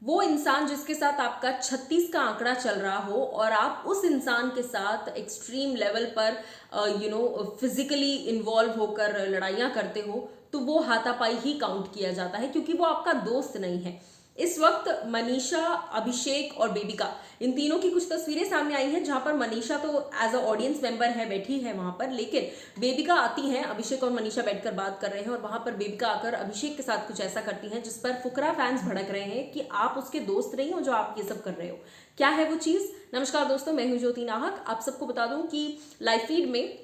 वो इंसान जिसके साथ आपका 36 का आंकड़ा चल रहा हो और आप उस इंसान के साथ एक्सट्रीम लेवल पर फिजिकली इन्वॉल्व होकर लड़ाइयाँ करते हो, तो वो हाथापाई ही काउंट किया जाता है, क्योंकि वो आपका दोस्त नहीं है। इस वक्त मनीषा, अभिषेक और बेबिका, इन तीनों की कुछ तस्वीरें सामने आई हैं, जहां पर मनीषा तो एज अ ऑडियंस मेंबर है, बैठी है वहां पर, लेकिन बेबिका आती हैं, अभिषेक और मनीषा बैठकर बात कर रहे हैं और वहां पर बेबिका आकर अभिषेक के साथ कुछ ऐसा करती हैं जिस पर फुकरा फैंस भड़क रहे हैं कि आप उसके दोस्त नहीं हो जो आप ये सब कर रहे हो। क्या है वो चीज? नमस्कार दोस्तों, मैं हूं ज्योति नाहक। आप सबको बता दूं कि लाइव फीड में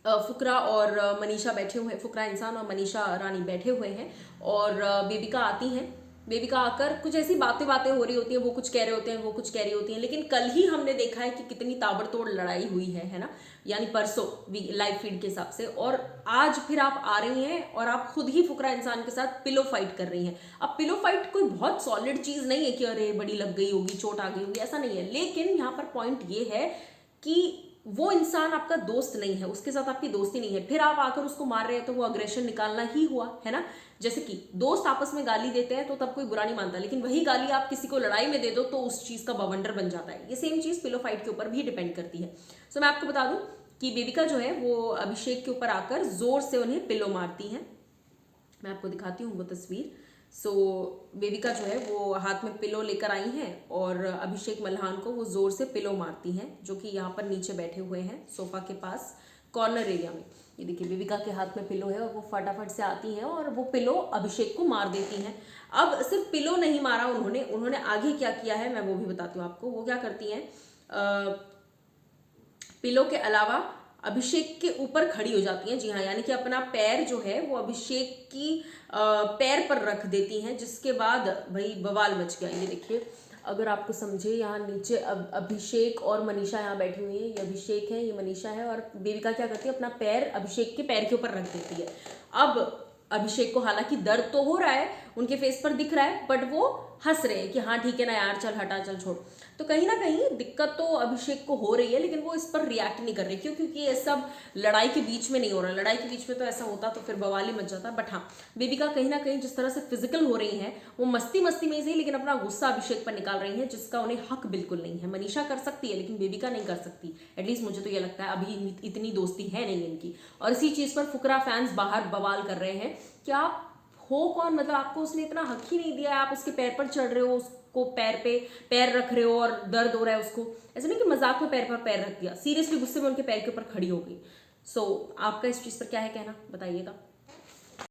फुकरा और मनीषा बैठे हुए हैं, फुकरा इंसान और मनीषा रानी बैठे हुए हैं और बेबिका आती हैं। बेबिका आकर कुछ ऐसी बातें हो रही होती हैं, वो कुछ कह रहे होते हैं, वो कुछ कह रही होती हैं, लेकिन कल ही हमने देखा है कि कितनी ताबड़तोड़ लड़ाई हुई है ना, यानी परसों लाइव फीड के हिसाब से, और आज फिर आप आ रही हैं और आप खुद ही फुकरा इंसान के साथ पिलो फाइट कर रही हैं। अब पिलो फाइट कोई बहुत सॉलिड चीज नहीं है कि अरे बड़ी लग गई होगी, चोट आ गई होगी, ऐसा नहीं है, लेकिन यहाँ पर पॉइंट ये है कि वो इंसान आपका दोस्त नहीं है, उसके साथ आपकी दोस्ती नहीं है, फिर आप आकर उसको मार रहे हैं, तो वो अग्रेशन निकालना ही हुआ है ना। जैसे कि दोस्त आपस में गाली देते हैं तो तब कोई बुरा नहीं मानता, लेकिन वही गाली आप किसी को लड़ाई में दे दो तो उस चीज का बवंडर बन जाता है। ये सेम चीज पिलो फाइट के ऊपर भी डिपेंड करती है। सो मैं आपको बता दूं कि बेबिका जो है वो अभिषेक के ऊपर आकर जोर से उन्हें पिलो मारती है। मैं आपको दिखाती हूँ वो तस्वीर। सो बेबिका जो है वो हाथ में पिलो लेकर आई हैं और अभिषेक मल्हान को वो जोर से पिलो मारती हैं, जो कि यहाँ पर नीचे बैठे हुए हैं सोफा के पास कॉर्नर एरिया में। ये देखिए, बेबिका के हाथ में पिलो है और वो फटाफट से आती हैं और वो पिलो अभिषेक को मार देती हैं। अब सिर्फ पिलो नहीं मारा उन्होंने आगे क्या किया है मैं वो भी बताती हूँ आपको। वो क्या करती हैं, पिलो के अलावा अभिषेक के ऊपर खड़ी हो जाती हैं। जी हाँ, यानी कि अपना पैर जो है वो अभिषेक की पैर पर रख देती हैं, जिसके बाद भाई बवाल मच गया। ये देखिए, अगर आपको समझे, यहाँ नीचे अभिषेक और मनीषा यहाँ बैठी हुई है। ये अभिषेक है, ये मनीषा है, और बेबिका क्या करती है, अपना पैर अभिषेक के पैर के ऊपर रख देती है। अब अभिषेक को हालांकि दर्द तो हो रहा है, उनके फेस पर दिख रहा है, बट वो हंस रहे हैं कि हाँ ठीक है ना यार, चल हटा, चल छोड़। तो कहीं ना कहीं दिक्कत तो अभिषेक को हो रही है, लेकिन वो इस पर रिएक्ट नहीं कर रही। क्यों? क्योंकि ये सब लड़ाई के बीच में नहीं हो रहा है। लड़ाई के बीच में तो ऐसा होता तो फिर बवाल ही मच जाता। बट हाँ, बेबिका कहीं ना कहीं जिस तरह से फिजिकल हो रही है, वो मस्ती मस्ती में ही, लेकिन अपना गुस्सा अभिषेक पर निकाल रही है, जिसका उन्हें हक बिल्कुल नहीं है। मनीषा कर सकती है लेकिन बेबिका नहीं कर सकती, एटलीस्ट मुझे तो ये लगता है। अभी इतनी दोस्ती है नहीं इनकी, और इसी चीज पर फुकरा फैंस बाहर बवाल कर रहे हैं कि आप हो कौन, मतलब आपको उसने इतना हक ही नहीं दिया, आप उसके पैर पर चढ़ रहे हो, उसको पैर पे पैर रख रहे हो और दर्द हो रहा है उसको। ऐसा नहीं कि मजाक में पैर पर पैर रख दिया, सीरियसली गुस्से में उनके पैर के ऊपर खड़ी हो गई। सो आपका इस चीज पर क्या है कहना, बताइएगा।